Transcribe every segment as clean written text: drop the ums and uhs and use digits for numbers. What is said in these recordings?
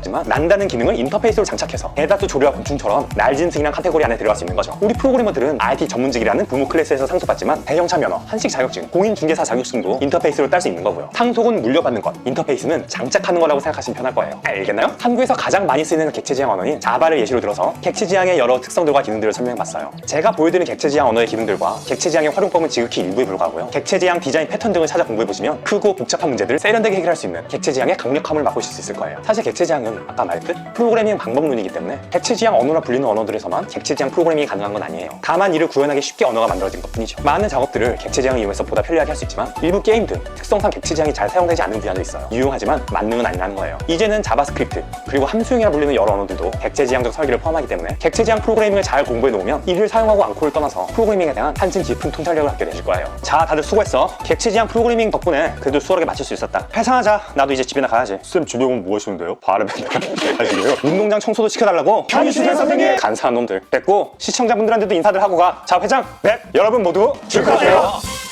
없지만 난다는 기능을 인터페이스로 장착해서 대다수 조류와 곤충처럼 날진 승이란 카테고리 안에 들어갈 수 있는 거죠. 우리 프로그래머들은 IT 전문직이라는 부무 클래스에서 상속받지만 대형차 면허, 한식 자격증, 공인중개사 자격증도 인터페이스로 딸 수 있는 거고요. 상속은 물려받는 것, 인터페이스는 장착하는 거라고 생각하시면 편할 거예요. 알겠나요? 한국에서 가장 많이 쓰이는 객체 지향 언어인 자바를 예시로 들어서 객체 지향의 여러 특성들과 기능들을 설명해봤어요. 제가 보여드린 객체 지향 언어의 기능들과 객체 지향의 활용법은 지극히 일부에 불과하고요. 객체 지향 디자인 패턴 등을 찾아 공부해보시면 크고 복잡한 문제들을 세련되게 해결할 수 있는 객체 지향의 강력함을 맛보실 수 있을 거예요. 사실 객체 지향은 아까 말했듯 프로그래밍 방법론이기 때문에 객체 지향 언어라 불리는 언어들에서만 객체 지향 프로그래밍이 가능한 건 아니에요. 다만 이를 구현하기 쉽게 언어가 만들어진 것뿐이죠. 많은 작업들을 객체 지향을 이용해서 보다 편리하게 할 수 있지만 일부 게임 등 특성상 객체 지향이 잘 사용되지 않는 분야도 있어요. 유용하지만 만능은 아니라는 거예요. 이제는 자바스크립트 그리고 함수형이라 불리는 여러 언어들도 객체 지향적 설계를 포함하기 때문에 객체 지향 프로그래밍을 잘 공부해 놓으면 이를 사용하고 않고를 떠나서 프로그래밍에 대한 한층 깊은 통찰력을 갖게 되실 거예요. 자, 다들 수고했어. 객체 지향 프로그래밍 덕분에 그래도 수월하게 마칠 수 있었다. 회상하자. 나도 이제 집이나 가야지. 쌤 집에 오면 뭐 하시는데요? 바로 하시고요. 운동장 청소도 시켜달라고? 편의시간 선생님! 간사한 놈들. 됐고 시청자분들한테도 인사들 하고 가. 자, 회장 넷! 여러분 모두 축하하세요.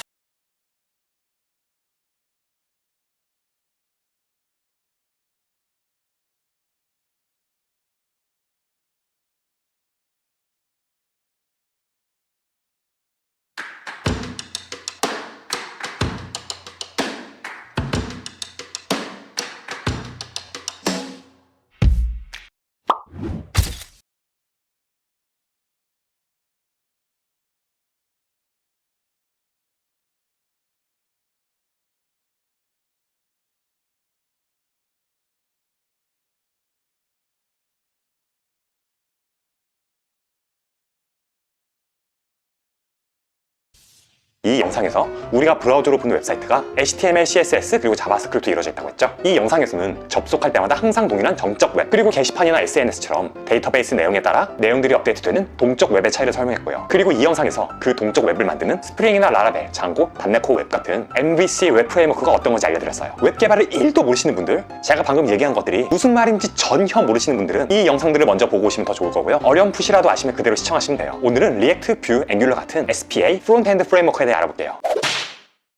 이 영상에서 우리가 브라우저로 보는 웹사이트가 HTML, CSS 그리고 자바스크립트로 이루어져 있다고 했죠. 이 영상에서는 접속할 때마다 항상 동일한 정적 웹 그리고 게시판이나 SNS처럼 데이터베이스 내용에 따라 내용들이 업데이트되는 동적 웹의 차이를 설명했고요. 그리고 이 영상에서 그 동적 웹을 만드는 스프링이나 라라벨, 장고, 단넷코어 웹 같은 MVC 웹 프레임워크가 어떤 건지 알려드렸어요. 웹 개발을 1도 모르시는 분들, 제가 방금 얘기한 것들이 무슨 말인지 전혀 모르시는 분들은 이 영상들을 먼저 보고 오시면 더 좋을 거고요. 어렴풋이라도 아시면 그대로 시청하시면 돼요. 오늘은 리액트, 뷰, 앵귤러 같은 SPA, 프론트엔드 프레임워크에 대해 알아볼게요.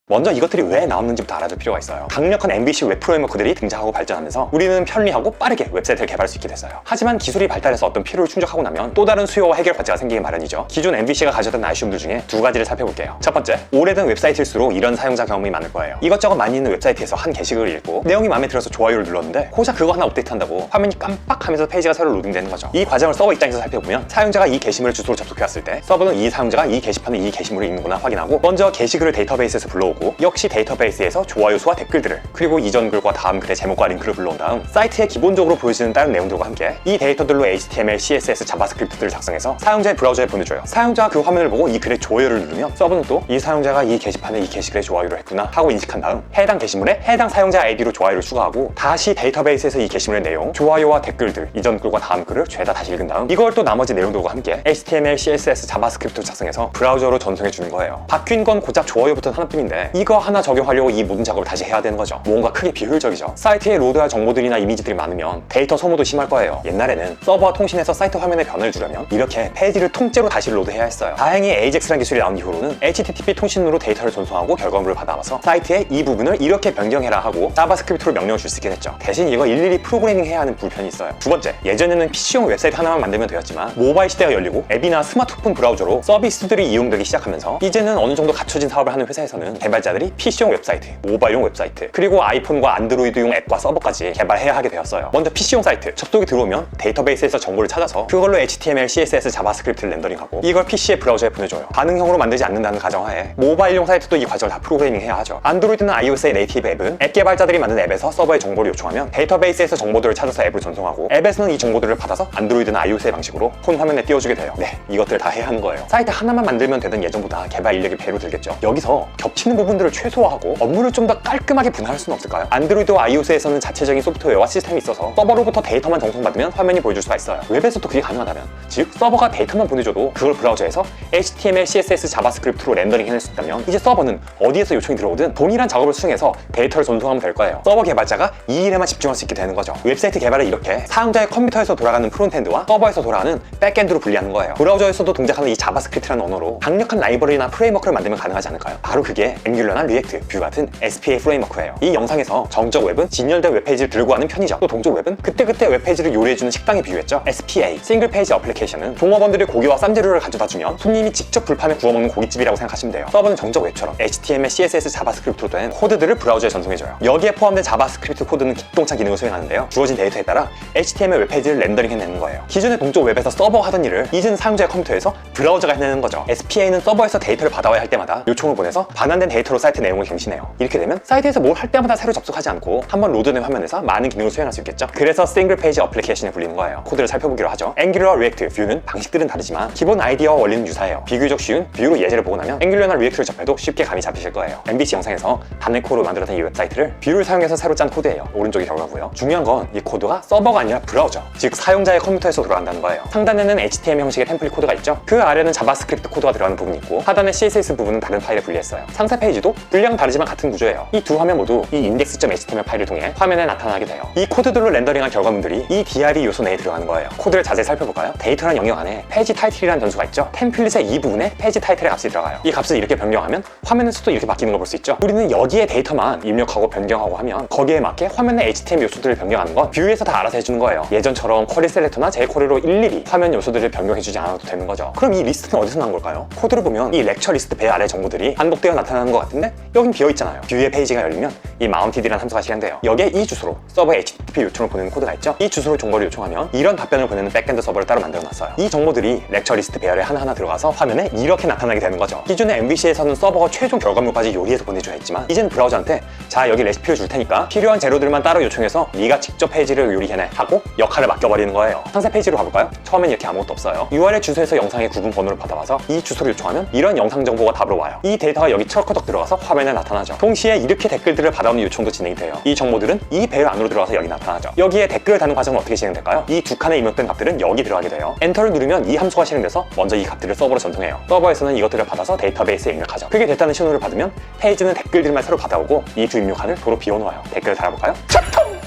먼저 이것들이 왜 나왔는지부터 알아둘 필요가 있어요. 강력한 MVC 웹 프레임워크들이 등장하고 발전하면서 우리는 편리하고 빠르게 웹사이트를 개발할 수 있게 됐어요. 하지만 기술이 발달해서 어떤 필요를 충족하고 나면 또 다른 수요와 해결 과제가 생기기 마련이죠. 기존 MVC가 가져던 아쉬움들 중에 두 가지를 살펴볼게요. 첫 번째, 오래된 웹사이트일수록 이런 사용자 경험이 많을 거예요. 이것저것 많이 있는 웹사이트에서 한 게시글을 읽고 내용이 마음에 들어서 좋아요를 눌렀는데 고작 그거 하나 업데이트한다고 화면이 깜빡하면서 페이지가 새로 로딩되는 거죠. 이 과정을 서버 입장에서 살펴보면 사용자가 이 게시물을 주소로 접속해왔을 때 서버는 이 사용자가 이 게시판에 이 게시물을 읽는구나 확인하고 먼저 게시글을 데이터베이스에서 불러오고 역시 데이터베이스에서 좋아요 수와 댓글들을 그리고 이전 글과 다음 글의 제목과 링크를 불러온 다음 사이트에 기본적으로 보여지는 다른 내용들과 함께 이 데이터들로 HTML, CSS, 자바스크립트들을 작성해서 사용자의 브라우저에 보내줘요. 사용자가 그 화면을 보고 이 글에 좋아요를 누르면 서버는 또 이 사용자가 이 게시판에 이 게시글에 좋아요를 했구나 하고 인식한 다음 해당 게시물에 해당 사용자 아이디로 좋아요를 추가하고 다시 데이터베이스에서 이 게시물의 내용, 좋아요와 댓글들, 이전 글과 다음 글을 죄다 다시 읽은 다음 이걸 또 나머지 내용들과 함께 HTML, CSS, 자바스크립트를 작성해서 브라우저로 전송해 주는 거예요. 바뀐 건 고작 좋아요부터 하나뿐인데 이거 하나 적용하려고 이 모든 작업을 다시 해야 되는 거죠. 뭔가 크게 비효율적이죠. 사이트에 로드할 정보들이나 이미지들이 많으면 데이터 소모도 심할 거예요. 옛날에는 서버와 통신해서 사이트 화면의 변화를 주려면 이렇게 페이지를 통째로 다시 로드해야 했어요. 다행히 AJAX라는 기술이 나온 이후로는 HTTP 통신으로 데이터를 전송하고 결과물을 받아와서 사이트에 이 부분을 이렇게 변경해라 하고 자바스크립트로 명령을 줄 수 있게 됐죠. 대신 이거 일일이 프로그래밍 해야 하는 불편이 있어요. 두 번째, 예전에는 PC용 웹사이트 하나만 만들면 되었지만 모바일 시대가 열리고 앱이나 스마트폰 브라우저로 서비스들이 이용되기 시작하면서 이제는 어느 정도 갖춰진 사업을 하는 회사에서는 개발자들이 PC용 웹사이트, 모바일용 웹사이트, 그리고 아이폰과 안드로이드용 앱과 서버까지 개발해야 하게 되었어요. 먼저 PC용 사이트, 접속이 들어오면 데이터베이스에서 정보를 찾아서 그걸로 HTML, CSS, 자바스크립트를 렌더링하고 이걸 PC의 브라우저에 보내줘요. 반응형으로 만들지 않는다는 가정하에 모바일용 사이트도 이 과정을 다 프로그래밍 해야 하죠. 안드로이드나 iOS의 네이티브 앱은 앱 개발자들이 만든 앱에서 서버에 정보를 요청하면 데이터베이스에서 정보들을 찾아서 앱을 전송하고 앱에서는 이 정보들을 받아서 안드로이드나 iOS의 방식으로 폰 화면에 띄워주게 돼요. 네, 이것들 다 해야 하는 거예요. 사이트 하나만 만들면 되던 예전보다 개발 인력이 배로 들겠죠. 여기서 겹치는 부분들을 최소화하고 업무를 좀 더 깔끔하게 분할할 수는 없을까요? 안드로이드와 iOS에서는 자체적인 소프트웨어와 시스템이 있어서 서버로부터 데이터만 전송받으면 화면이 보여줄 수가 있어요. 웹에서도 그게 가능하다면, 즉 서버가 데이터만 보내줘도 그걸 브라우저에서 HTML, CSS, 자바스크립트로 렌더링 해낼 수 있다면 이제 서버는 어디에서 요청이 들어오든 동일한 작업을 수행해서 데이터를 전송하면 될 거예요. 서버 개발자가 이 일에만 집중할 수 있게 되는 거죠. 웹사이트 개발을 이렇게 사용자의 컴퓨터에서 돌아가는 프론트엔드와 서버에서 돌아가는 백엔드로 분리하는 거예요. 브라우저에서도 동작하는 이 자바스크립트라는 언어로 강력한 라이브러리나 프레임워크를 만들면 가능하지 않을까요? 바로 그게 앵귤러나 리액트, 뷰 같은 SPA 프레임워크예요. 이 영상에서 정적 웹은 진열된 웹페이지를 들고 가는 편의점, 또 동적 웹은 그때그때 웹페이지를 요리해주는 식당에 비유했죠. SPA, 싱글 페이지 어플리케이션은 종업원들이 고기와 쌈재료를 가져다 주면 손님이 직접 불판에 구워먹는 고깃집이라고 생각하시면 돼요. 서버는 정적 웹처럼 HTML, CSS, 자바스크립트로 된 코드들을 브라우저에 전송해줘요. 여기에 포함된 자바스크립트 코드는 기동차 기능을 수행하는데요. 주어진 데이터에 따라 HTML 웹페이지를 렌더링해내는 거예요. 기존의 동적 웹에서 서버가 하던 일을 이제는 사용자의 컴퓨터에서 브라우저가 해내는 거죠. SPA는 서버에서 데이터를 받아와야 할 때마다 요청을 보내서 반환된 데이터로 사이트 내용을 갱신해요. 이렇게 되면 사이트에서 뭘 할 때마다 새로 접속하지 않고 한번 로드된 화면에서 많은 기능을 수행할 수 있겠죠. 그래서 싱글 페이지 어플리케이션에 불리는 거예요. 코드를 살펴보기로 하죠. 앵귤러와 리액트, 뷰는 방식들은 다르지만 기본 아이디어와 원리는 유사해요. 비교적 쉬운 뷰로 예제를 보고 나면 앵귤러나 리액트를 접해도 쉽게 감이 잡히실 거예요. MBC 영상에서 단넷코어로 만들어진 이 웹사이트를 뷰를 사용해서 새로 짠 코드예요. 오른쪽이 결과고요. 중요한 건 이 코드가 서버가 아니라 브라우저, 즉 사용자의 컴퓨터에서 돌아간다는 거예요. 상단에는 HTML 형식의 템플릿 코드가 있죠. 그 아래는 자바스크립트 코드가 들어가는 부분이 있고 하단의 CSS 부분은 다른 파일에 분리했어요. 상세 페이지도 분량은 다르지만 같은 구조예요. 이 두 화면 모두 이 index.html 파일을 통해 화면에 나타나게 돼요. 이 코드들로 렌더링한 결과물들이 이 DRE 요소 내에 들어가는 거예요. 코드를 자세히 살펴볼까요? 데이터란 영역 안에 페이지 타이틀이라는 변수가 있죠. 템플릿의 이 부분에 페이지 타이틀의 값이 들어가요. 이 값을 이렇게 변경하면 화면에서도 이렇게 바뀌는 걸 볼 수 있죠. 우리는 여기에 데이터만 입력하고 변경하고 하면 거기에 맞게 화면의 HTML 요소들을 변경하는 건 뷰에서 다 알아서 해주는 거예요. 예전처럼 쿼리 셀렉터나 jQuery로 일일이 화면 요소들을 변경해주지 않아도 되는 거죠. 그럼 이 리스트는 어디서 난 걸까요? 코드를 보면 이 렉처 리스트 배 아래 정보들이 반복되어 나타나는 것 같은데 여긴 비어있잖아요. 뷰의 페이지가 열리면 이 mounted이라는 함수가 실행돼요. 여기에 이 주소로 서버에 HTTP 요청을 보내는 코드가 있죠. 이 주소로 정보를 요청하면 이런 답변을 보내는 백엔드 서버를 따로 만들어놨어요. 이 정보들이 렉처 리스트 배열에 하나하나 들어가서 화면에 이렇게 나타나게 되는 거죠. 기존의 MVC에서는 서버가 최종 결과물까지 요리해서 보내줘야 했지만 이제는 브라우저한테 자 여기 레시피를 줄 테니까 필요한 재료들만 따로 요청해서 네가 직접 페이지를 요리해내 하고 역할을 맡겨버리는 거예요. 상세 페이지로 가볼까요? 처음엔 이렇게 아무것도 없어요. URL 주소에서 영상의 구분 번호를 받아와서 이 주소를 요청하면 이런 영상 정보가 답으로 와요. 이 데이터가 여기 철커덕 들어가서 화면에 나타나죠. 동시에 이렇게 댓글들을 받아오는 요청도 진행이 돼요. 이 정보들은 이 배열 안으로 들어가서 여기 나타나죠. 여기에 댓글을 다는 과정은 어떻게 진행될까요? 이 두 칸에 입력된 값들은 여기 들어가게 돼요. 엔터를 누르면 이 함수가 실행돼서 먼저 이 값들을 서버로 전송해요. 서버에서는 이것들을 받아서 데이터베이스에 입력하죠. 그게 됐다는 신호를 받으면 페이지는 댓글들만 새로 받아오고 이 두 입력칸을 도로 비워놓아요. 댓글을 달아볼까요?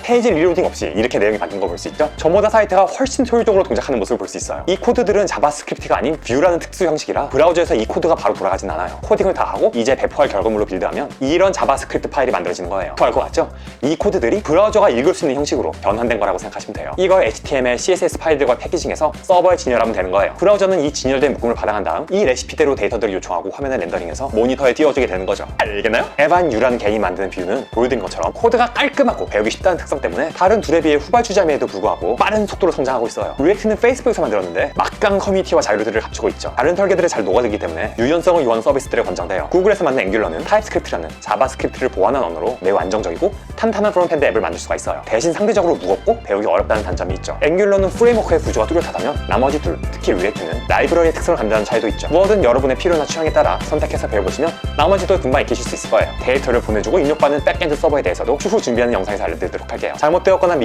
페이지 리로딩 없이 이렇게 내용이 바뀐 거 볼 수 있죠? 저보다 사이트가 훨씬 효율적으로 동작하는 모습을 볼 수 있어요. 이 코드들은 자바스크립트가 아닌 뷰라는 특수 형식이라 브라우저에서 이 코드가 바로 돌아가진 않아요. 코딩을 다 하고 이제 배포할 결과물로 빌드하면 이런 자바스크립트 파일이 만들어지는 거예요. 더 알 것 같죠? 이 코드들이 브라우저가 읽을 수 있는 형식으로 변환된 거라고 생각하시면 돼요. 이걸 HTML, CSS 파일들과 패키징해서 서버에 진열하면 되는 거예요. 브라우저는 이 진열된 묶음을 받아간 다음 이 레시피대로 데이터들을 요청하고 화면에 렌더링해서 모니터에 띄워주게 되는 거죠. 알겠나요? 에반 유라는 개인이 만드는 뷰는 보여드린 것처럼 코드가 깔끔하고 배우기 쉽다는 특성 때문에 다른 둘에 비해 후발주자임에도 불구하고 빠른 속도로 성장하고 있어요. 리액트는 페이스북에서 만들었는데 막강 커뮤니티와 자유들을 갖추고 있죠. 다른 설계들에 잘 녹아들기 때문에 유연성을 요하는 서비스들에 권장돼요. 구글에서 만든 앵귤러는 타입스크립트라는 자바스크립트를 보완한 언어로 매우 안정적이고 탄탄한 프론트엔드 앱을 만들 수가 있어요. 대신 상대적으로 무겁고 배우기 어렵다는 단점이 있죠. 앵귤러는 프레임워크의 구조가 뚜렷하다면 나머지 둘, 특히 리액트는 라이브러리의 특성을 감지하는 차이도 있죠. 뭐든 여러분의 필요나 취향에 따라 선택해서 배워보시면 나머지도 금방 익히실 수 있을 거예요. 데이터를 보내주고 입력받는 백엔드 서버에 대해서도 추후 준비하는 영상에서 알려드리도록 할게요. 잘못되었거나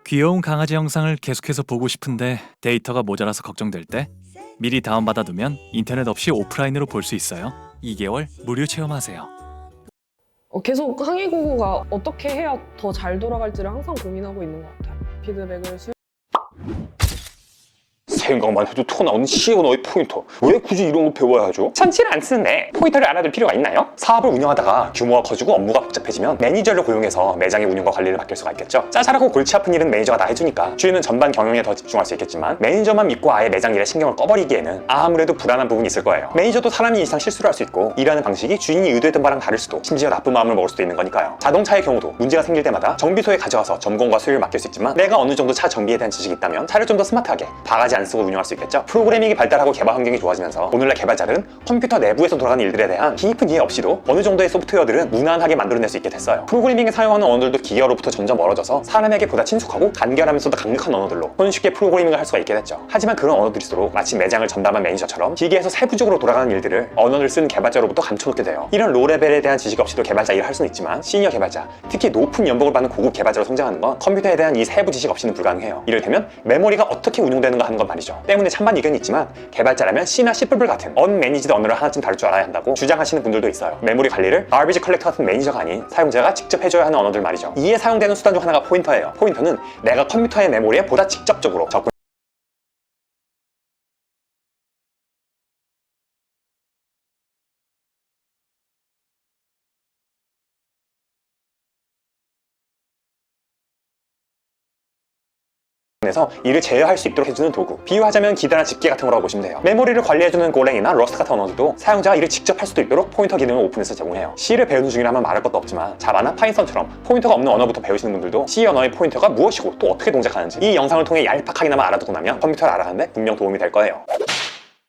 귀여운 강아지 영상을 계속해서 보고 싶은데 데이터가 모자라서 걱정될 때 미리 다운받아두면 인터넷 없이 오프라인으로 볼 수 있어요. 2개월 무료 체험하세요. 계속 항해고고가 어떻게 해야 더 잘 돌아갈지를 항상 고민하고 있는 것 같아요. 피드백을 생각만 해도 토 나오는 CEO 너의 포인터. 왜 굳이 이런 거 배워야 하죠? 참치를 안 쓰는데 포인터를 알아둘 필요가 있나요? 사업을 운영하다가 규모가 커지고 업무가 복잡해지면 매니저를 고용해서 매장의 운영과 관리를 맡길 수가 있겠죠. 짜잘하고 골치 아픈 일은 매니저가 다 해주니까 주인은 전반 경영에 더 집중할 수 있겠지만 매니저만 믿고 아예 매장 일에 신경을 꺼버리기에는 아무래도 불안한 부분이 있을 거예요. 매니저도 사람이 이상 실수를 할 수 있고 일하는 방식이 주인이 의도했던 바랑 다를 수도, 심지어 나쁜 마음을 먹을 수도 있는 거니까요. 자동차의 경우도 문제가 생길 때마다 정비소에 가져와서 점검과 수리를 맡길 수 있지만 내가 어느 정도 차 정비에 대한 지식이 있다면 차를 좀 더 스마트하게 바가지 안 쓰고 쓰고 운영할 수 있겠죠. 프로그래밍이 발달하고 개발 환경이 좋아지면서 오늘날 개발자들은 컴퓨터 내부에서 돌아가는 일들에 대한 깊은 이해 없이도 어느 정도의 소프트웨어들은 무난하게 만들어낼 수 있게 됐어요. 프로그래밍에 사용하는 언어들도 기계로부터 점점 멀어져서 사람에게 보다 친숙하고 간결하면서도 강력한 언어들로 손쉽게 프로그래밍을 할 수가 있게 됐죠. 하지만 그런 언어들일수록 마치 매장을 전담한 매니저처럼 기계에서 세부적으로 돌아가는 일들을 언어를 쓴 개발자로부터 감춰놓게 돼요. 이런 로레벨에 대한 지식 없이도 개발자 일을 할 수는 있지만 시니어 개발자, 특히 높은 연봉을 받는 고급 개발자로 성장하는 건 컴퓨터에 대한 이 세부 지식 없이는 불가능해요. 이를테면 메모리가 어떻게 운용되는가 하는 건 말이죠. 때문에 찬반 의견이 있지만 개발자라면 C나 C++ 같은 언매니지드 언어를 하나쯤 다룰 줄 알아야 한다고 주장하시는 분들도 있어요. 메모리 관리를 가비지 컬렉터 같은 매니저가 아닌 사용자가 직접 해줘야 하는 언어들 말이죠. 이에 사용되는 수단 중 하나가 포인터예요. 포인터는 내가 컴퓨터의 메모리에 보다 직접적으로 접근 에서 이를 제어할 수 있도록 해주는 도구. 비유하자면 기다나 집게 같은 거라고 보시면 돼요. 메모리를 관리해주는 고랭이나 러스트 같은 언어들도 사용자가 이를 직접 할 수도 있도록 포인터 기능을 오픈해서 제공해요. C를 배우는 중이라면 말할 것도 없지만 자바나 파이썬처럼 포인터가 없는 언어부터 배우시는 분들도 C 언어의 포인터가 무엇이고 또 어떻게 동작하는지 이 영상을 통해 얄팍하게나마 알아두고 나면 컴퓨터를 알아가는데 분명 도움이 될 거예요.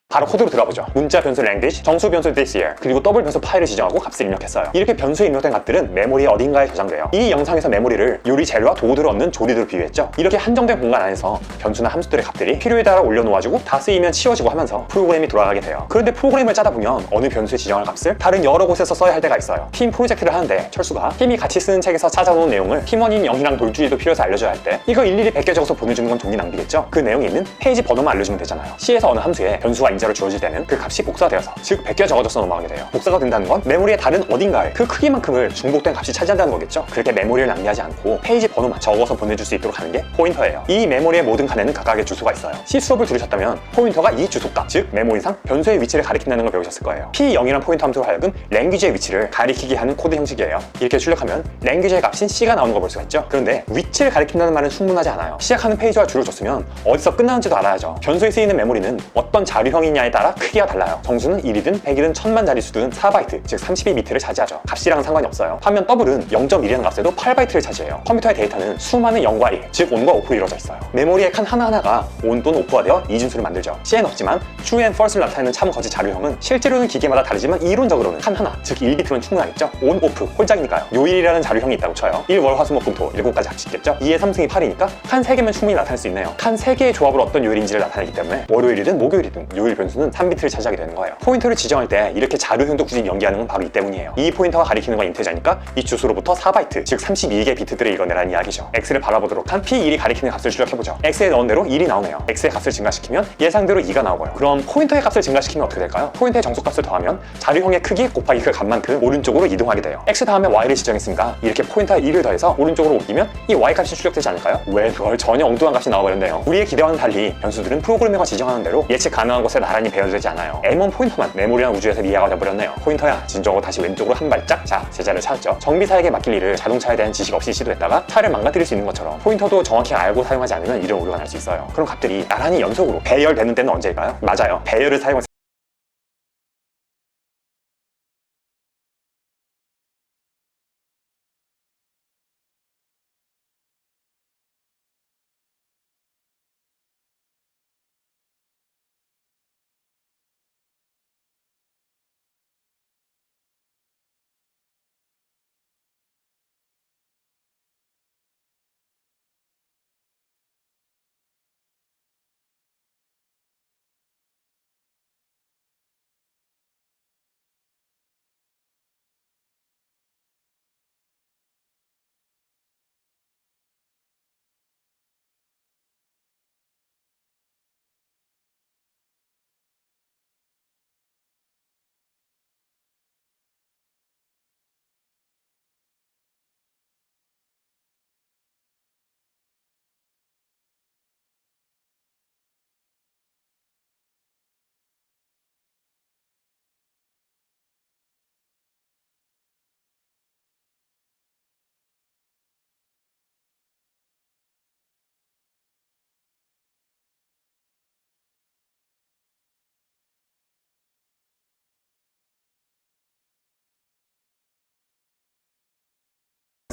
바로 코드로 들어보죠. 문자 변수 language, 정수 변수 this year, 그리고 더블 변수 파일을 지정하고 값을 입력했어요. 이렇게 변수에 입력된 값들은 메모리 어딘가에 저장돼요. 이 영상에서 메모리를 요리 재료와 도구들을 얻는 조리도로 비유했죠. 이렇게 한정된 공간 안에서 변수나 함수들의 값들이 필요에 따라 올려놓아지고 다 쓰이면 치워지고 하면서 프로그램이 돌아가게 돼요. 그런데 프로그램을 짜다 보면 어느 변수에 지정할 값을 다른 여러 곳에서 써야 할 때가 있어요. 팀 프로젝트를 하는데 철수가 팀이 같이 쓰는 책에서 찾아놓은 내용을 팀원인 영희랑 돌주리도 필요해서 알려줘야 할 때 이거 일일이 100개 적어서 보내주는 건 종이 낭비겠죠. 그 내용이 있는 페이지 번호만 알려주면 되잖아요. C에서 어느 함수에 변수가 인자로 주어질 때는 그 값이 복사되어서 즉 100개 적어져서 넘어가게 돼요. 복사가 된다는 건 메모리의 다른 어딘가에 그 크기만큼을 중복된 값이 차지한다는 거겠죠. 그렇게 메모리를 낭비하지 않고 페이지 번호만 적어서 보내줄 수 있도록 하는 게 포인터예요. 이 메모리의 모든 칸에는 각각의 주소가 있어요. C 수업을 들으셨다면 포인터가 이 주소값, 즉 메모리상 변수의 위치를 가리킨다는 걸 배우셨을 거예요. P0이란 포인터 함수로 하여금 랭귀지의 위치를 가리키게 하는 코드 형식이에요. 이렇게 출력하면 랭귀지의 값인 C가 나오는 걸 볼 수가 있죠. 그런데 위치를 가리킨다는 말은 충분하지 않아요. 시작하는 페이지와 줄을 줬으면 어디서 끝나는지도 알아야죠. 변수에 쓰이는 메모리는 어떤 자료형이냐에 따라 크기가 달라요. 정수는 1이든 100이든 1000만 자릿수든 4바이트, 즉 32비트를 차지하죠. 값이랑은 상관이 없어요. 반면 더블은 0.1이라는 값에도 8바이트를 차지해요. 컴퓨터의 데이터는 수많은 0과 1, 즉 온과 오프로 이루어져 있어요. 메모리의 칸 하나하나가 온 또는 오프가 되어 이진수를 만들죠. C엔 없지만 true and false를 나타내는 참 거짓 자료형은 실제로는 기계마다 다르지만 이론적으로는 칸 하나, 즉 1비트면 충분하겠죠. 온, 오프, 홀짝이니까요. 요일이라는 자료형이 있다고 쳐요. 1, 월, 화, 수, 목, 금, 토 7가지 합치겠죠. 2에 3승이 8이니까 칸 3개면 충분히 나타낼 수 있네요. 칸 3개의 조합으로 어떤 요일인지를 나타내기 때문에 월요일이든 목요일이든 요일 변수는 3비트를 차지하게 되는 거예요. 포인터를 지정할 때 이렇게 자료형도 굳이 연기하는 건 바로 이 때문이에요. 이 포인터가 가리키는 건 인테저니까 이 주소로부터 4바이트, 즉 32개 비트들을 읽어내라는 이야기죠. X를 바라보도록 한 P1이 가리키는 값을 출력해보죠. X에 넣은 대로 1이 나오네요. X의 값을 증가시키면 예상대로 2가 나오고요. 그럼 포인터의 값을 증가시키면 어떻게 될까요? 포인터의 정수값을 더하면 자료형의 크기 곱하기 그 값만큼 오른쪽으로 이동하게 돼요. X 다음에 Y를 지정했으니까 이렇게 포인터에 1을 더해서 오른쪽으로 옮기면 이 Y 값이 출력되지 않을까요? 왜 그걸 전혀 엉뚱한 값이 나와버렸네요. 우리의 기대와는 달리 변수들은 프로그래머가 지정하는 대로 예측 가능한 곳에 나란히 배열되지 않아요. M1 포인터만 메모리랑 우주에서 미아가 돼버렸네요. 포인터야 진정으로 다시 왼쪽으로 한 발짝. 자, 제자를 찾았죠. 정비사에게 맡길 일을 자동차에 대한 지식 없이 시도했다가 차를 망가뜨릴 수 있는 것처럼 포인터도 정확히 알고 사용하지 않으면 이런 오류가 날 수 있어요. 그럼 값들이 나란히 연속으로 배열되는 때는 언제일까요? 맞아요. 배열을 사용해서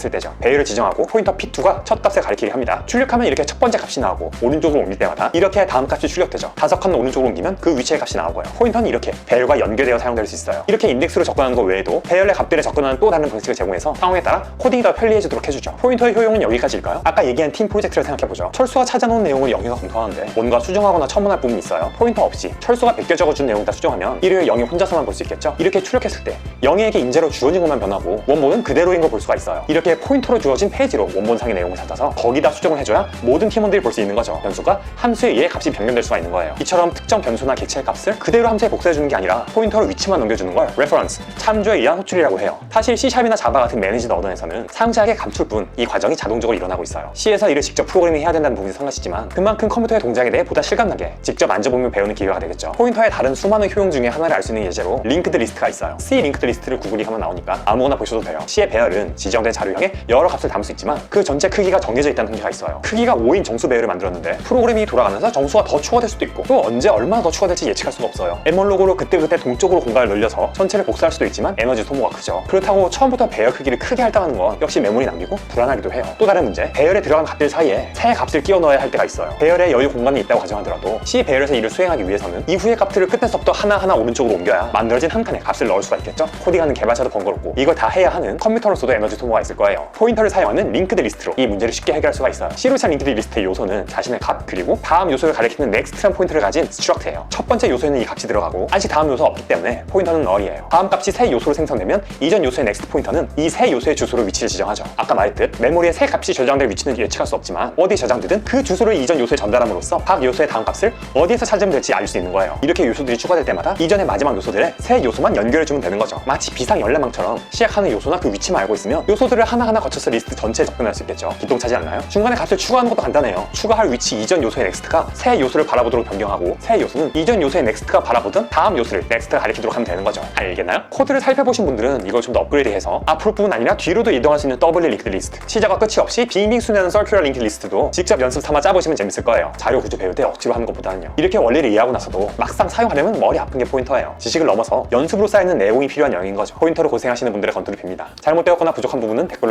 했을 때죠. 배열을 지정하고 포인터 P2가 첫 값을 가리키게 합니다. 출력하면 이렇게 첫 번째 값이 나오고 오른쪽으로 옮길 때마다 이렇게 다음 값이 출력되죠. 5칸 오른쪽으로 옮기면 그 위치의 값이 나오고요. 포인터는 이렇게 배열과 연결되어 사용될 수 있어요. 이렇게 인덱스로 접근하는 것 외에도 배열의 값들을 접근하는 또 다른 방식을 제공해서 상황에 따라 코딩이 더 편리해지도록 해주죠. 포인터의 효용은 여기까지일까요? 아까 얘기한 팀 프로젝트를 생각해보죠. 철수가 찾아놓은 내용을 영희가 검토하는데 뭔가 수정하거나 첨언할 부분이 있어요. 포인터 없이 철수가 베껴 적어준 내용을 다 수정하면 이를 영희 혼자서만 볼 수 있겠죠? 이렇게 출력했을 때 영희에게 인재로 주어진 것만 변하고 원본은 그대로인 걸 볼 수가 있어요. 이렇게 포인터로 주어진 페이지로 원본상의 내용을 찾아서 거기다 수정을 해줘야 모든 팀원들이 볼 수 있는 거죠. 변수가 함수에 의해 값이 변경될 수가 있는 거예요. 이처럼 특정 변수나 객체의 값을 그대로 함수에 복사해주는 게 아니라 포인터로 위치만 넘겨주는 걸 reference, 참조에 의한 호출이라고 해요. 사실 C#이나 자바 같은 매니지드 언어에서는 상세하게 감출 뿐 이 과정이 자동적으로 일어나고 있어요. C에서 이를 직접 프로그래밍 해야 된다는 부분이 상하시지만 그만큼 컴퓨터의 동작에 대해 보다 실감나게 직접 만져보면 배우는 기회가 되겠죠. 포인터의 다른 수많은 효용 중에 하나를 알 수 있는 예제로 링크드 리스트가 있어요. C 링크드 리스트를 구글이 하면 나오니까 아무거나 보셔도 돼요. C의 배열은 지정된 자료형에 여러 값을 담을 수 있지만 그 전체 크기가 정해져 있다는 한계가 있어요. 크기가 5인 정수 배열을 만들었는데 프로그래밍이 돌아가면서 정수가 더 추가될 수도 있고 또 언제 얼마나 더 추가될지 예측할 수가 없어요. M1로그로 그때그때 동쪽으로 공간을 늘려서 전체를 복사할 수도 있지만 에너지 소모가 크죠. 그렇다고 처음부터 배열 크기를 크게 할당하는 건 역시 메모리 남기고 불안하기도 해요. 또 다른 문제, 배열에 들어간 값들 사이에 새 값을 끼워 넣어야 할 때가 있어요. 배열에 여유 공간이 있다고 가정하더라도 C 배열에서 이를 수행하기 위해서는 이후의 값들을 끝에서부터 하나하나 오른쪽으로 옮겨야 만들어진 한 칸에 값을 넣을 수가 있겠죠. 코딩하는 개발자도 번거롭고 이걸 다 해야 하는 컴퓨터로서도 에너지 소모가 있을 거예요. 포인터를 사용하는 링크드 리스트로 이 문제를 쉽게 해결할 수가 있어요. C로 차 링크드 리스트의 요소는 자신의 값 그리고 다음 요소를 가리키는 next라는 포인터를 가진 struct예요. 첫 번째 요소에는 이 값이 들어가고 아직 다음 요소가 없기 때문에 포인터는 null이에요. 다음 값이 새 요소로 생성되면 이전 요소의 next 포인터는 이 새 요소의 주소로 위치를 지정하죠. 아까 말했듯 메모리에 새 값이 저장될 위치는 예측할 수 없지만 어디 저장되든 그 주소를 이전 요소에 전달함으로써 각 요소의 다음 값을 어디에서 찾으면 될지 알 수 있는 거예요. 이렇게 요소들이 추가될 때마다 이전의 마지막 요소들의 새 요소만 연결해주면 되는 거죠. 마치 비상연락망처럼 시작하는 요소나 그 위치만 알고 있으면 요소들을 하나하나 거쳐서 리스트 전체에 접근할 수 있겠죠. 기똥차지 않나요? 중간에 값을 추가하는 것도 간단해요. 추가할 위치 이전 요소의 넥스트가 새 요소를 바라보도록 변경하고 새 요소는 이전 요소의 넥스트가 바라보던 다음 요소를 넥스트가 가리키도록 하면 되는 거죠. 알겠나요? 코드를 살펴보신 분들은 이걸 좀 더 업그레이드해서 앞으로뿐만 아니라 뒤로도 이동할 수 있는 더블 링크드 리스트, 시작과 끝이 없이 빙빙 순회하는 서큘러 링크드 리스트도 직접 연습 삼아 짜보시면 재밌을 거예요. 자료 구조 배울 때 억지로 하는 것보다는요. 이렇게 원리를 이해하고 나서도 막상 사용하려면 머리 아픈 게 포인터예요. 지식을 넘어서 연습으로 쌓이는 내용이 필요한 영역인 거죠. 포인터로 고생하시는 분들의 건투를 빕니다. 잘못되었거나 부족한 부분은 댓글로